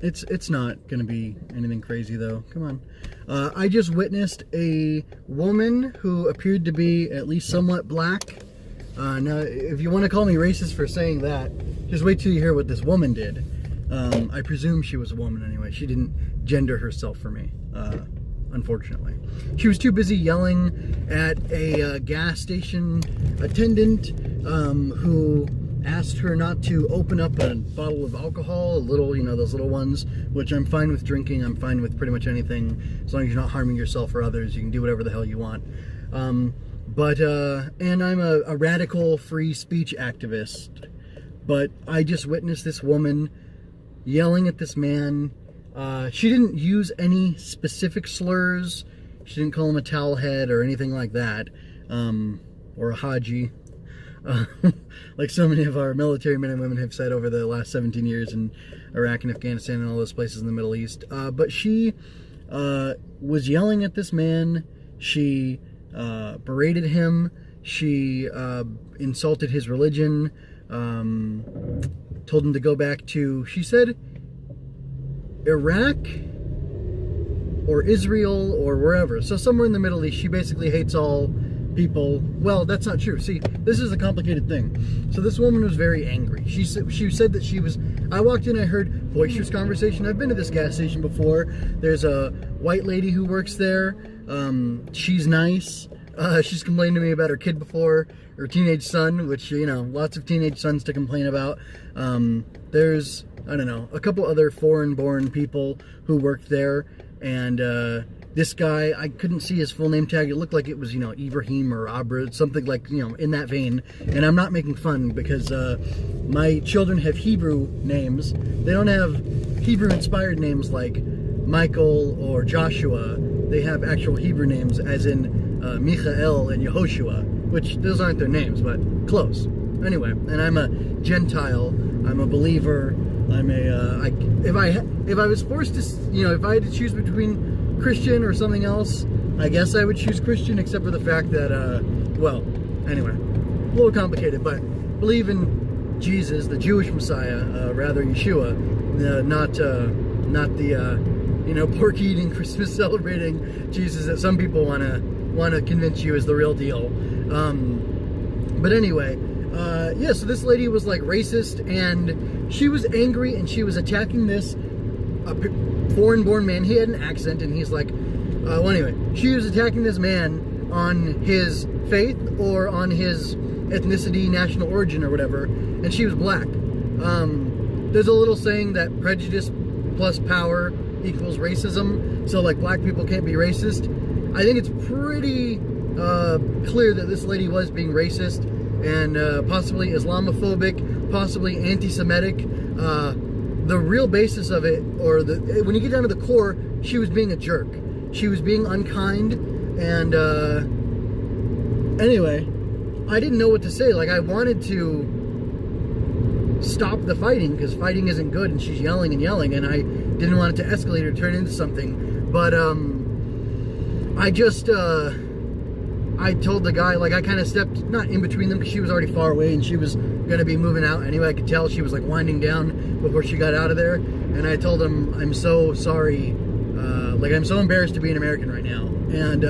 It's not gonna be anything crazy though. Come on. I just witnessed a woman who appeared to be at least somewhat black. Now, if you want to call me racist for saying that, just wait till you hear what this woman did. I presume she was a woman anyway. She didn't gender herself for me, unfortunately. She was too busy yelling at a gas station attendant who asked her not to open up a bottle of alcohol, a little, you know, those little ones, which I'm fine with drinking. I'm fine with pretty much anything, as long as you're not harming yourself or others. You can do whatever the hell you want. And I'm a radical free speech activist, but I just witnessed this woman yelling at this man. She didn't use any specific slurs. She didn't call him a towel head or anything like that, or a haji, like so many of our military men and women have said over the last 17 years in Iraq and Afghanistan and all those places in the Middle East. But she was yelling at this man. She berated him. She insulted his religion, told him to go back to, she said, Iraq or Israel or wherever. So somewhere in the Middle East. She basically hates all people. Well, that's not true. See, this is a complicated thing. So this woman was very angry. She said that she was, I walked in, I heard boisterous conversation. I've been to this gas station before. There's a white lady who works there. She's nice. She's complained to me about her kid before, her teenage son, which, you know, lots of teenage sons to complain about. There's, I don't know, a couple other foreign-born people who worked there, and this guy, I couldn't see his full name tag. It looked like it was, you know, Ibrahim or Abra, something like, you know, in that vein. And I'm not making fun because my children have Hebrew names. They don't have Hebrew-inspired names like Michael or Joshua. They have actual Hebrew names, as in Michael and Yehoshua, which those aren't their names, but close. Anyway, and I'm a Gentile. I'm a believer. I'm a. If I was forced to, you know, if I had to choose between Christian or something else, I guess I would choose Christian, except for the fact that, well, anyway, a little complicated, but believe in Jesus, the Jewish Messiah, rather Yeshua, not the, you know, pork-eating, Christmas celebrating Jesus that some people want to convince you is the real deal. But anyway, yeah, so this lady was like racist, and she was angry, and she was attacking this foreign-born man. He had an accent, and he's like, well, anyway, she was attacking this man on his faith or on his ethnicity, national origin, or whatever, and she was black. There's a little saying that prejudice plus power equals racism, so like black people can't be racist. I think it's pretty clear that this lady was being racist and possibly Islamophobic, possibly anti-Semitic. The real basis of it, or when you get down to the core, she was being a jerk. She was being unkind, and anyway, I didn't know what to say. Like, I wanted to stop the fighting, because fighting isn't good, and she's yelling and yelling, and I didn't want it to escalate or turn into something. But I just I told the guy, like, I kind of stepped not in between them because she was already far away and she was going to be moving out anyway. I could tell she was like winding down before she got out of there, and I told him, I'm so sorry, like, I'm so embarrassed to be an American right now. And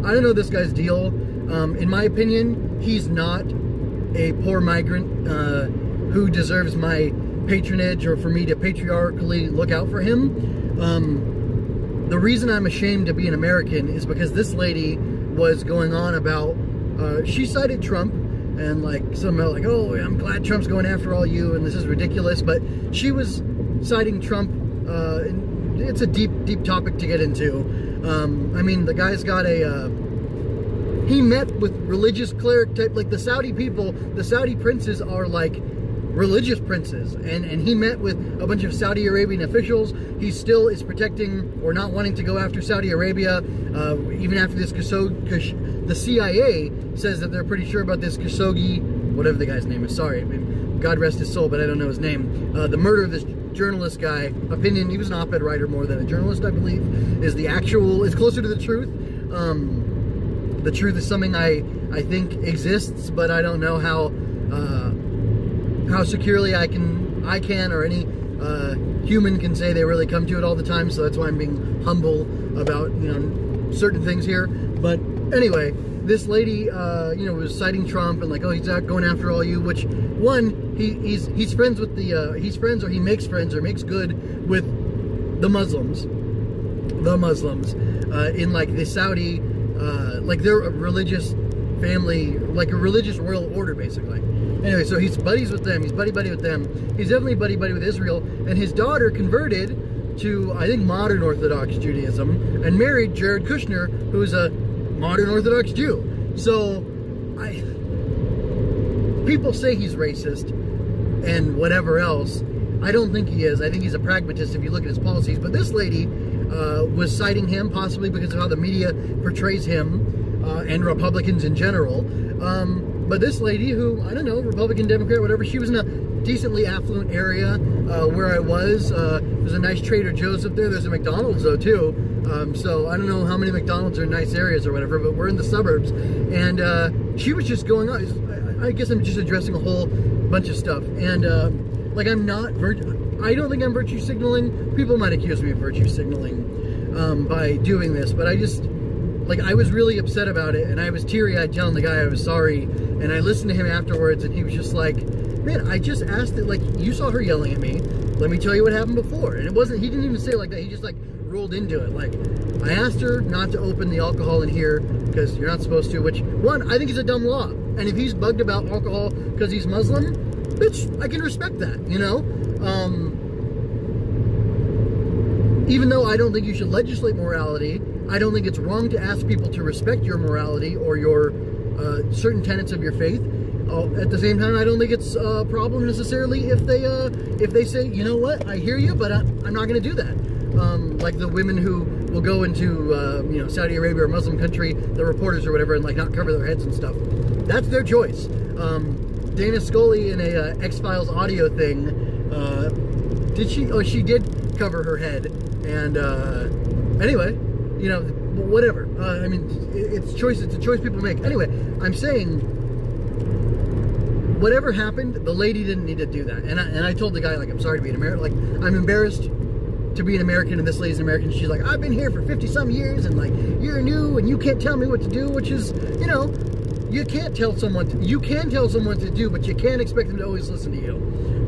I don't know this guy's deal. In my opinion, he's not a poor migrant who deserves my patronage or for me to patriarchally look out for him. The reason I'm ashamed to be an American is because this lady was going on about, she cited Trump, and like somehow like, oh, I'm glad Trump's going after all you, and this is ridiculous, but she was citing Trump. It's a deep topic to get into. I mean, the guy's got a, he met with religious cleric type, like the Saudi people, the Saudi princes are like religious princes, and he met with a bunch of Saudi Arabian officials. He still is protecting or not wanting to go after Saudi Arabia, even after this the CIA says that they're pretty sure about this Khashoggi, whatever the guy's name is, sorry, I mean, God rest his soul, but I don't know his name, the murder of this journalist guy, opinion, he was an op-ed writer more than a journalist, I believe, is closer to the truth. The truth is something I think exists, but I don't know how securely I can or any human can say they really come to it all the time, so that's why I'm being humble about, certain things here. But anyway, this lady, was citing Trump and like, oh, he's out going after all you, which, one, he's friends with he's friends, or he makes friends or makes good with the Muslims, in like the Saudi, like they're a religious family, like a religious royal order, basically. Anyway, so he's buddies with them. He's buddy with them. He's definitely buddy with Israel. And his daughter converted to, I think, modern Orthodox Judaism and married Jared Kushner, who's a modern Orthodox Jew. So, people say he's racist and whatever else. I don't think he is. I think he's a pragmatist if you look at his policies. But this lady was citing him possibly because of how the media portrays him and Republicans in general. But this lady who, I don't know, Republican, Democrat, whatever, she was in a decently affluent area where I was. There's a nice Trader Joe's up there. There's a McDonald's, though, too. So I don't know how many McDonald's are in nice areas or whatever, but we're in the suburbs. And she was just going on. I guess I'm just addressing a whole bunch of stuff. And, I don't think I'm virtue signaling. People might accuse me of virtue signaling by doing this, but I just... I was really upset about it, and I was teary-eyed telling the guy I was sorry, and I listened to him afterwards, and he was just like, man, I just asked that, you saw her yelling at me, let me tell you what happened before. And he didn't even say it like that, he just, rolled into it. I asked her not to open the alcohol in here, because you're not supposed to, which, one, I think is a dumb law, and if he's bugged about alcohol because he's Muslim, bitch, I can respect that, even though I don't think you should legislate morality, I don't think it's wrong to ask people to respect your morality or your certain tenets of your faith. At the same time, I don't think it's a problem necessarily if they say, you know what, I hear you, but I'm not going to do that. Like the women who will go into Saudi Arabia or Muslim country, the reporters or whatever, and not cover their heads and stuff. That's their choice. Dana Scully in a X-Files audio thing, did she? Oh, she did cover her head, and anyway, whatever. It's choice. It's a choice people make. Anyway, I'm saying, whatever happened, the lady didn't need to do that. And I told the guy, I'm sorry to be an American. I'm embarrassed to be an American, and this lady's an American. She's like, I've been here for 50-some years, and you're new, and you can't tell me what to do, which is, you can't tell someone. You can tell someone to do, but you can't expect them to always listen to you.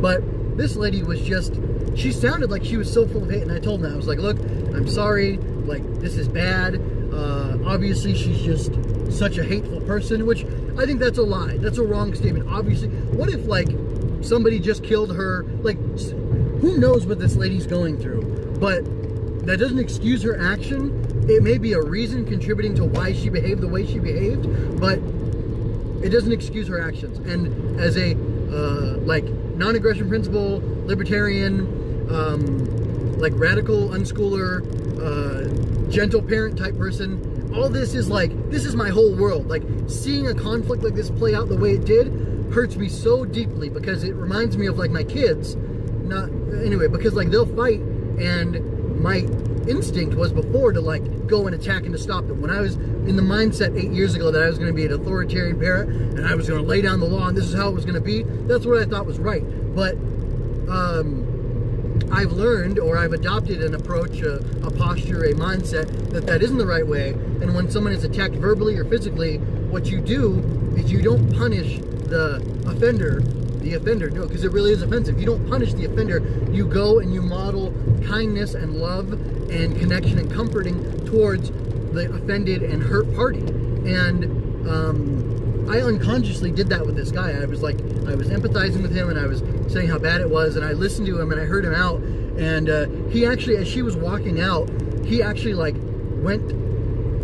But this lady was just. She sounded like she was so full of hate, and I told her, I was like, look, I'm sorry, this is bad. Obviously, she's just such a hateful person, which I think that's a lie. That's a wrong statement. Obviously, what if, somebody just killed her? Who knows what this lady's going through? But that doesn't excuse her action. It may be a reason contributing to why she behaved the way she behaved, but it doesn't excuse her actions. And as a, non-aggression principle, libertarian, radical unschooler, gentle parent type person, all this is this is my whole world. Seeing a conflict like this play out the way it did hurts me so deeply, because it reminds me of my kids. Because they'll fight, and my instinct was before to go and attack and to stop them. When I was in the mindset 8 years ago that I was going to be an authoritarian parent and I was going to lay down the law and this is how it was going to be, that's what I thought was right. But I've learned, or I've adopted an approach, a posture, a mindset that isn't the right way. And when someone is attacked verbally or physically, what you do is you don't punish the offender, no, because it really is offensive. You don't punish the offender. You go and you model kindness and love and connection and comforting towards the offended and hurt party. And I unconsciously did that with this guy. I was empathizing with him, and I was saying how bad it was, and I listened to him and I heard him out. And he actually, as she was walking out, he actually went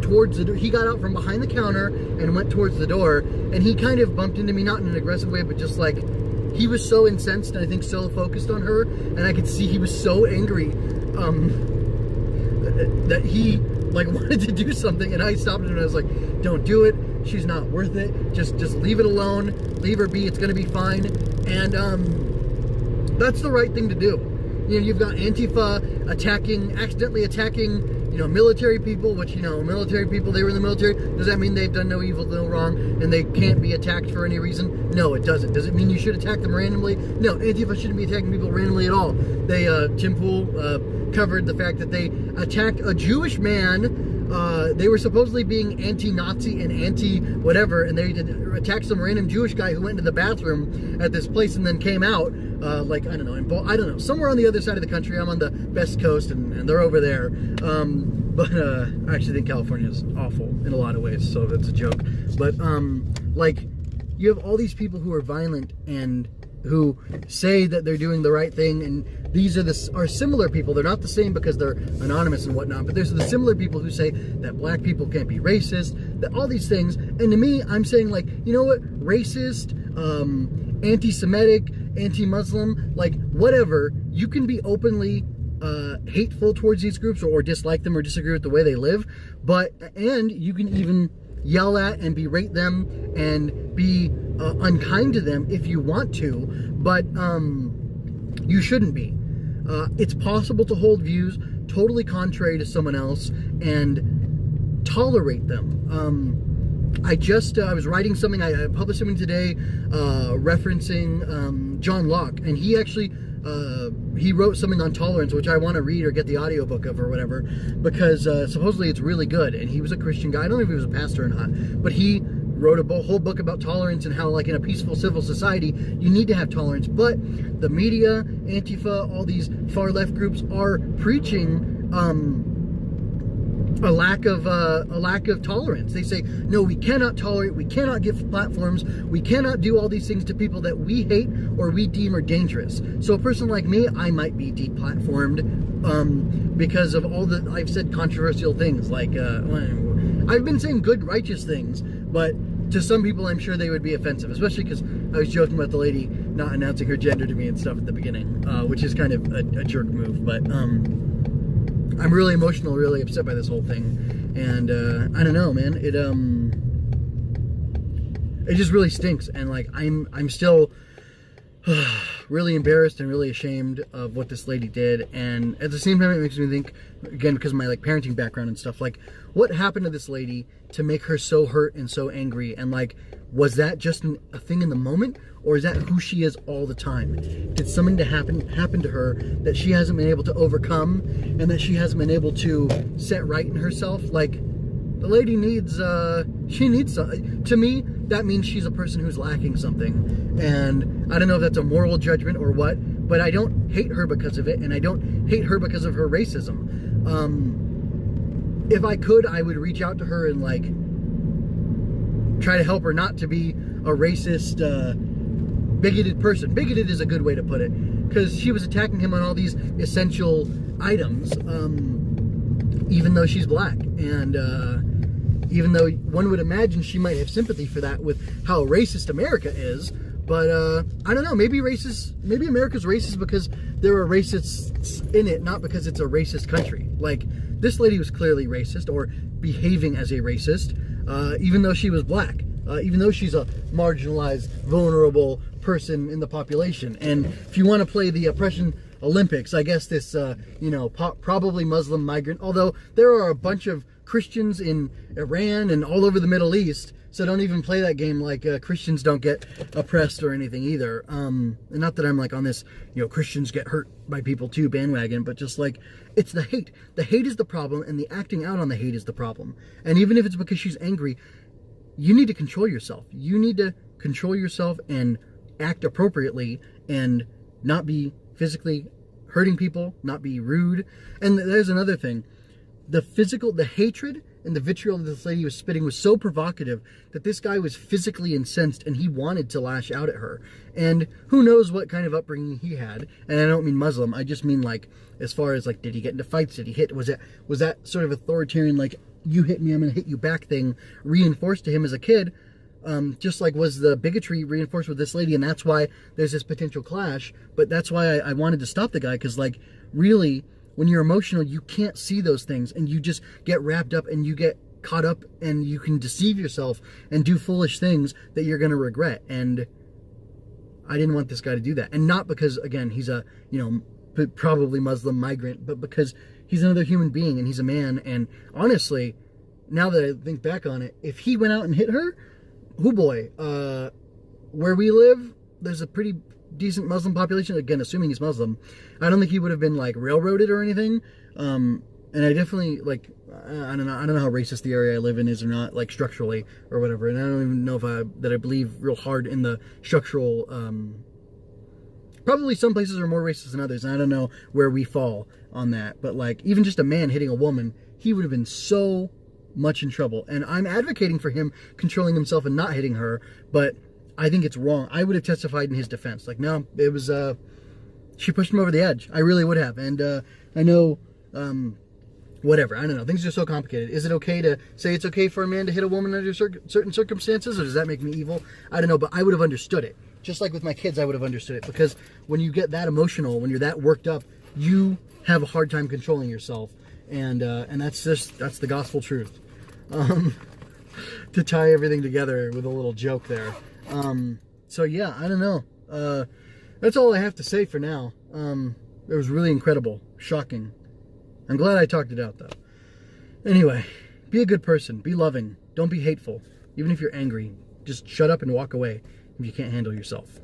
towards the door. He got out from behind the counter and went towards the door, and he kind of bumped into me, not in an aggressive way, but just he was so incensed and I think so focused on her, and I could see he was so angry that he wanted to do something, and I stopped him and I was like, don't do it, she's not worth it, just leave it alone, leave her be, it's gonna be fine. And that's the right thing to do. You've got Antifa accidentally attacking military people, which, military people, they were in the military. Does that mean they've done no evil, no wrong, and they can't be attacked for any reason? No, it doesn't. Does it mean you should attack them randomly? No, Antifa shouldn't be attacking people randomly at all. They, Tim Pool covered the fact that they attacked a Jewish man. They were supposedly being anti-Nazi and anti-whatever, and they attacked some random Jewish guy who went into the bathroom at this place and then came out, I don't know, somewhere on the other side of the country. I'm on the West Coast, and they're over there. But I actually think California is awful in a lot of ways, so that's a joke. But, you have all these people who are violent and who say that they're doing the right thing, and these are similar people. They're not the same because they're anonymous and whatnot, but there's the similar people who say that black people can't be racist, that all these things. And to me, I'm saying, you know what, racist, anti-Semitic, anti-Muslim, whatever, you can be openly hateful towards these groups or dislike them or disagree with the way they live, and you can even yell at and berate them and be unkind to them if you want to, but you shouldn't be. It's possible to hold views totally contrary to someone else and tolerate them. I was writing something, I published something today referencing John Locke, and he actually he wrote something on tolerance, which I want to read or get the audiobook of or whatever, because supposedly it's really good. And he was a Christian guy. I don't know if he was a pastor or not, but he wrote a whole book about tolerance and how, in a peaceful civil society, you need to have tolerance. But the media, Antifa, all these far left groups are preaching a lack of tolerance. They say, no, we cannot tolerate, we cannot give platforms, we cannot do all these things to people that we hate or we deem are dangerous. So a person like me, I might be deplatformed because of all the, I've said controversial things, I've been saying good, righteous things, but to some people I'm sure they would be offensive, especially because I was joking about the lady not announcing her gender to me and stuff at the beginning, which is kind of a jerk move, but I'm really emotional, really upset by this whole thing, and I don't know, man. It just really stinks, and I'm still really embarrassed and really ashamed of what this lady did, and at the same time, it makes me think, again, because of my parenting background and stuff, what happened to this lady to make her so hurt and so angry, and was that just a thing in the moment, or is that who she is all the time? Did something happen to her that she hasn't been able to overcome, and that she hasn't been able to set right in herself? The lady needs, she needs something. To me, that means she's a person who's lacking something. And I don't know if that's a moral judgment or what, but I don't hate her because of it, and I don't hate her because of her racism. If I could, I would reach out to her and try to help her not to be a racist, bigoted person. Bigoted is a good way to put it, because she was attacking him on all these essential items, even though she's black, and even though one would imagine she might have sympathy for that with how racist America is. But I don't know, maybe America's racist because there are racists in it, not because it's a racist country. This lady was clearly racist, or behaving as a racist, even though she was black, even though she's a marginalized, vulnerable person in the population. And if you want to play the oppression Olympics, I guess this, probably Muslim migrant, although there are a bunch of Christians in Iran and all over the Middle East, so don't even play that game Christians don't get oppressed or anything either. And not that I'm on this, Christians get hurt by people too bandwagon, but just it's the hate. The hate is the problem, and the acting out on the hate is the problem. And even if it's because she's angry, you need to control yourself. You need to control yourself and act appropriately and not be physically hurting people, not be rude. And there's another thing. The hatred and the vitriol that this lady was spitting was so provocative that this guy was physically incensed, and he wanted to lash out at her. And who knows what kind of upbringing he had. And I don't mean Muslim. I just mean as far as did he get into fights? Did he hit? Was that sort of authoritarian, you hit me, I'm going to hit you back thing reinforced to him as a kid? Just was the bigotry reinforced with this lady, and that's why there's this potential clash. But that's why I wanted to stop the guy, because really, when you're emotional, you can't see those things, and you just get wrapped up and you get caught up, and you can deceive yourself and do foolish things that you're going to regret. And I didn't want this guy to do that. And not because, again, he's a, probably Muslim migrant, but because He's another human being, and he's a man. And honestly, now that I think back on it, if he went out and hit her, oh boy, where we live, there's a pretty decent Muslim population. Again, assuming he's Muslim, I don't think he would have been like railroaded or anything. And I definitely like, I don't know how racist the area I live in is or not, like structurally or whatever. And I don't even know if I believe real hard in the structural. Probably some places are more racist than others, and I don't know where we fall on that. But like, even just a man hitting a woman, he would have been so much in trouble. And I'm advocating for him controlling himself and not hitting her, but I think it's wrong. I would have testified in his defense. Like, no, it was, she pushed him over the edge. I really would have. And I know, whatever. I don't know. Things are so complicated. Is it okay to say it's okay for a man to hit a woman under certain circumstances, or does that make me evil? I don't know, but I would have understood it. Just like with my kids, I would have understood it, because when you get that emotional, when you're that worked up, you have a hard time controlling yourself, and that's the gospel truth. To tie everything together with a little joke there. So yeah, I don't know. That's all I have to say for now. It was really incredible, shocking. I'm glad I talked it out though. Anyway, be a good person, be loving, don't be hateful. Even if you're angry, just shut up and walk away if you can't handle yourself.